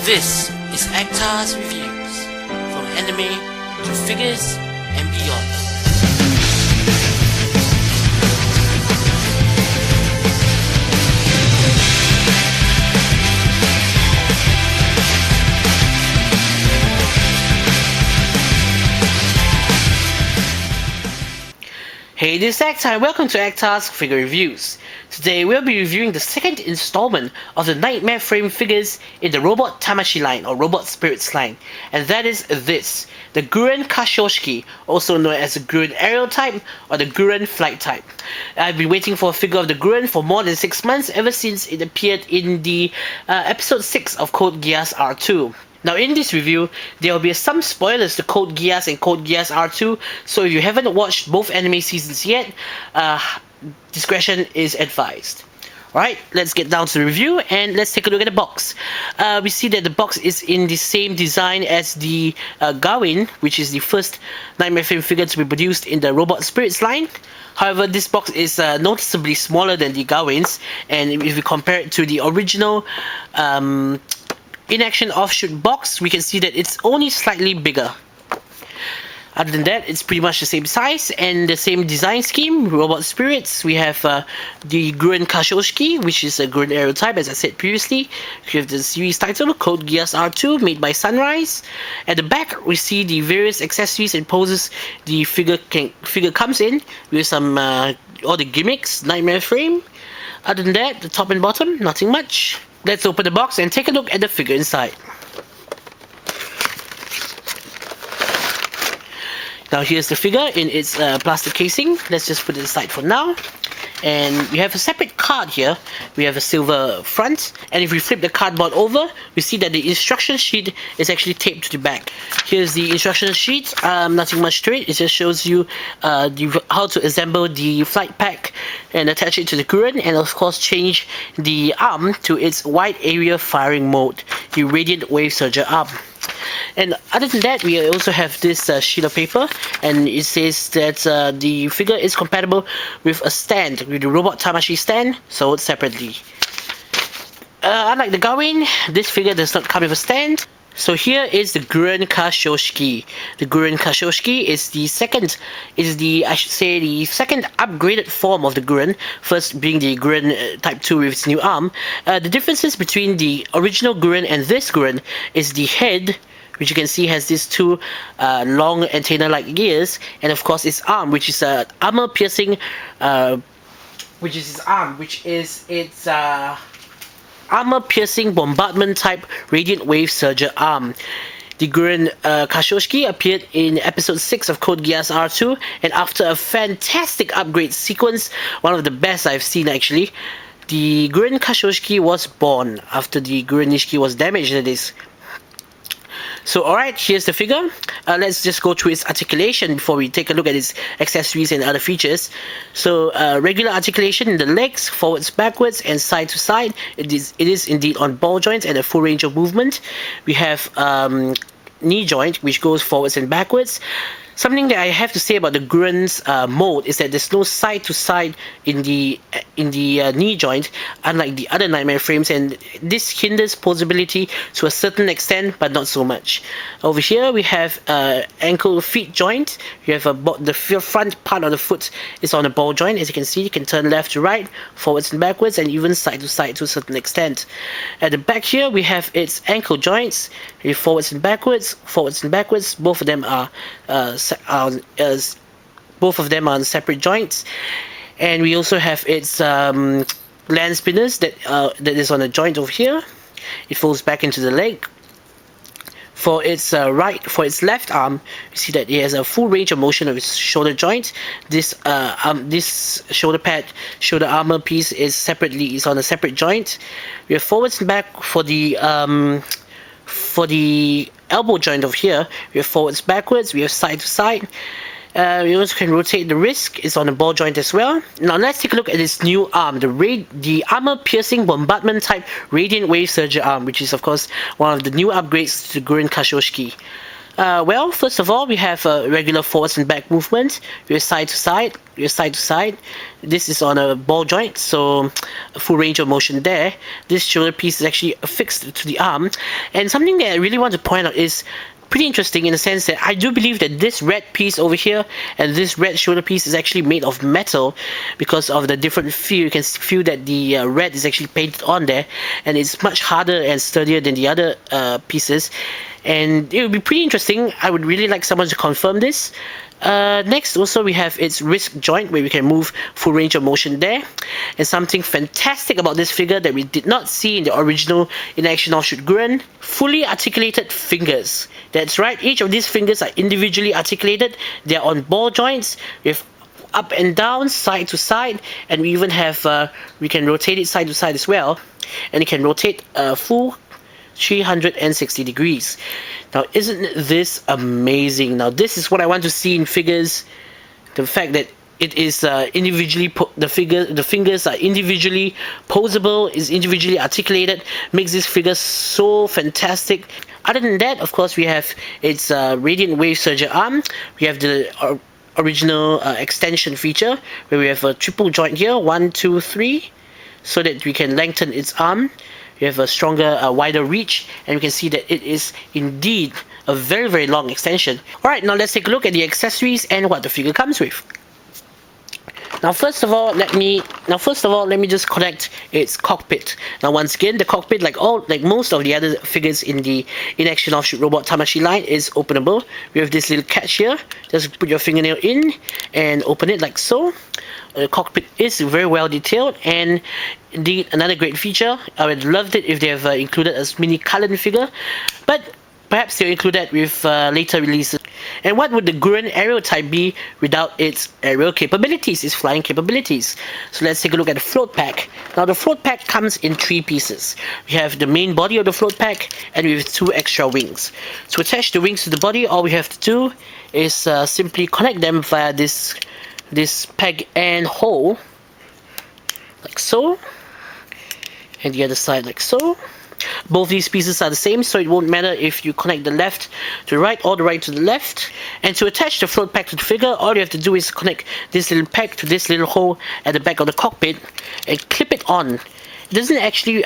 This is Actar's Reviews, from anime to figures and beyond. Hey, this is Actar and welcome to Actar's Figure Reviews. Today we'll be reviewing the second installment of the Nightmare Frame figures in the Robot Tamashii line, or Robot Spirits line, and that is this, the Guren Kashoshiki, also known as the Guren Aerial type or the Guren Flight type. I've been waiting for a figure of the Guren for more than 6 months, ever since it appeared in the episode 6 of Code Geass R2. Now in this review, there will be some spoilers to Code Geass and Code Geass R2, so if you haven't watched both anime seasons yet, discretion is advised. Alright, let's get down to the review and let's take a look at the box. We see that the box is in the same design as the Guren, which is the first Nightmare Frame figure to be produced in the Robot Spirits line. However, this box is noticeably smaller than the Guren's, and if we compare it to the original in-action offshoot box, we can see that it's only slightly bigger. Other than that, it's pretty much the same size and the same design scheme. Robot Spirits, we have the Guren Kashoshiki, which is a Guren Aerial type, as I said previously. We have the series title, Code Geass R2, made by Sunrise. At the back, we see the various accessories and poses the figure comes in, with some all the gimmicks, Nightmare Frame. Other than that, the top and bottom, nothing much. Let's open the box and take a look at the figure inside. Now here's the figure in its plastic casing. Let's just put it aside for now. And we have a separate card here. We have a silver front, and if we flip the cardboard over, we see that the instruction sheet is actually taped to the back. Here's the instruction sheet. Nothing much to it. It just shows you how to assemble the flight pack and attach it to the Guren, and of course change the arm to its wide area firing mode, the Radiant Wave Surger arm. And other than that, we also have this sheet of paper, and it says that the figure is compatible with a stand, with the Robot Tamashii stand, sold separately. Unlike the Guren, this figure does not come with a stand. So here is the Guren Kashoshiki. The Guren Kashoshiki is the second upgraded form of the Guren, first being the Guren Type 2 with its new arm. The differences between the original Guren and this Guren is the head, which you can see has these two long antenna-like gears, and of course its arm, which is armor-piercing, armor-piercing bombardment type Radiant Wave Surger arm. The Guren Kashoshiki appeared in episode 6 of Code Geass R2, and after a fantastic upgrade sequence, one of the best I've seen actually, the Guren Kashoshiki was born after the Guren Nishiki was damaged, that is. So alright, here's the figure. Let's just go through its articulation before we take a look at its accessories and other features. So regular articulation in the legs, forwards, backwards, and side to side. It is indeed on ball joints and a full range of movement. We have knee joint, which goes forwards and backwards. Something that I have to say about the Guren's mode is that there's no side to side in the knee joint, unlike the other Nightmare Frames, and this hinders posability to a certain extent, but not so much. Over here we have ankle feet joint. You have the front part of the foot is on a ball joint. As you can see, you can turn left to right, forwards and backwards, and even side to side to a certain extent. At the back here we have its ankle joints, forwards and backwards. Both of them are on separate joints, and we also have its land spinners that is on a joint over here. It folds back into the leg. For its left arm, you see that it has a full range of motion of its shoulder joint. This shoulder armor piece is on a separate joint. We have forwards and back for the elbow joint over here. We have forwards, backwards. We have side to side. We also can rotate the wrist. It's on the ball joint as well. Now let's take a look at its new arm, the armor-piercing bombardment type Radiant Wave Surger arm, which is of course one of the new upgrades to the Guren Kashoshiki. Well, first of all, we have a regular forwards and back movement. Your side to side, your side to side. This is on a ball joint, so a full range of motion there. This shoulder piece is actually affixed to the arm. And something that I really want to point out is pretty interesting in the sense that I do believe that this red piece over here and this red shoulder piece is actually made of metal because of the different feel. You can feel that the red is actually painted on there, and it's much harder and sturdier than the other pieces, and it would be pretty interesting. I would really like someone to confirm this. Next, also we have its wrist joint where we can move full range of motion there. And something fantastic about this figure that we did not see in the original in action offshoot Guren: fully articulated fingers. That's right, each of these fingers are individually articulated. They're on ball joints with up and down, side to side, and we even have we can rotate it side to side as well, and it can rotate full 360 degrees. Now, isn't this amazing? Now, this is what I want to see in figures. The fact that it is individually the fingers are individually posable, is individually articulated, makes this figure so fantastic. Other than that, of course, we have its radiant wave serger arm. We have the original extension feature where we have a triple joint here, 1, 2, 3, so that we can lengthen its arm. We have a stronger, wider reach, and we can see that it is indeed a very, very long extension. Alright, now let's take a look at the accessories and what the figure comes with. Now first of all, let me just connect its cockpit. Now once again, the cockpit, like most of the other figures in the in-action offshoot Robot Tamashii line, is openable. We have this little catch here. Just put your fingernail in and open it like so. The cockpit is very well detailed, and indeed another great feature. I would love it if they have included a mini Cullen figure, but perhaps they'll include that with later releases. And what would the Guren aerial type be without its aerial capabilities, its flying capabilities? So let's take a look at the float pack. Now the float pack comes in 3 pieces. We have the main body of the float pack, and we have 2 extra wings. To attach the wings to the body, all we have to do is simply connect them via this peg and hole, like so, and the other side like so. Both these pieces are the same, so it won't matter if you connect the left to the right or the right to the left. And to attach the float pack to the figure, all you have to do is connect this little peg to this little hole at the back of the cockpit and clip it on. It doesn't actually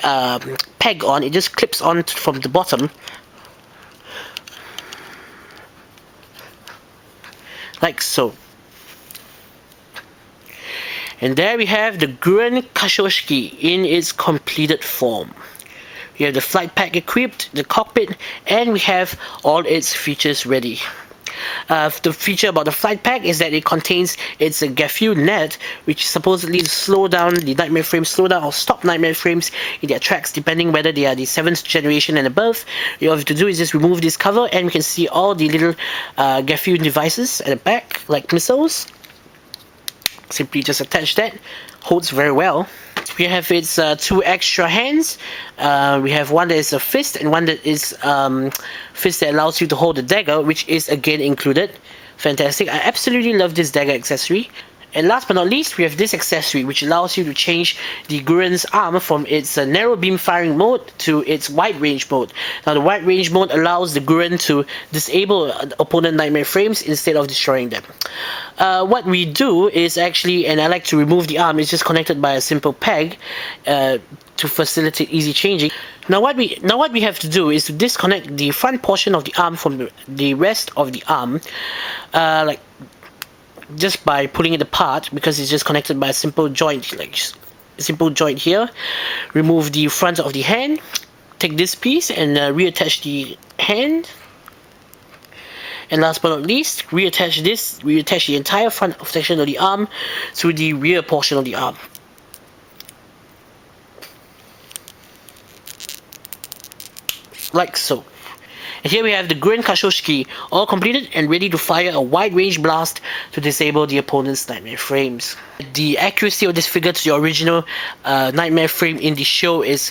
peg on, it just clips on from the bottom, like so. And there we have the Guren Kashoshiki in its completed form. We have the flight pack equipped, the cockpit, and we have all its features ready. The feature about the flight pack is that it contains its Gafu net, which supposedly slow down the Nightmare Frames, slow down or stop Nightmare Frames in their tracks, depending whether they are the 7th generation and above. All you have to do is just remove this cover, and we can see all the little Gafu devices at the back, like missiles. Simply just attach that. Holds very well. We have its 2 extra hands. We have one that is a fist and one that is fist that allows you to hold the dagger, which is again included. Fantastic. I absolutely love this dagger accessory. And last but not least, we have this accessory, which allows you to change the Guren's arm from its narrow beam firing mode to its wide range mode. Now the wide range mode allows the Guren to disable opponent Nightmare Frames instead of destroying them. What we do is actually, and I like to remove the arm, it's just connected by a simple peg to facilitate easy changing. Now what we have to do is to disconnect the front portion of the arm from the rest of the arm, like just by pulling it apart, because it's just connected by a simple joint, like a simple joint here. Remove the front of the hand, take this piece and reattach the hand, and last but not least, reattach the entire front section of the arm to the rear portion of the arm. Like so. And here we have the Guren Kashoshiki, all completed and ready to fire a wide-range blast to disable the opponent's Nightmare Frames. The accuracy of this figure to the original Nightmare Frame in the show is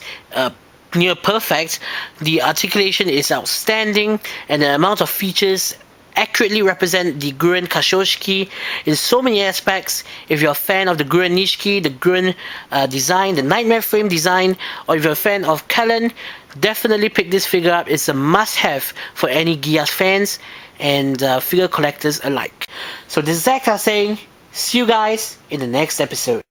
near perfect. The articulation is outstanding, and the amount of features accurately represent the Guren Kashoshiki in so many aspects. If you're a fan of the Guren Nishiki, the Guren design, the Nightmare Frame design, or if you're a fan of Kellen, definitely pick this figure up. It's a must-have for any Geass fans and figure collectors alike. So this is Zach saying, see you guys in the next episode.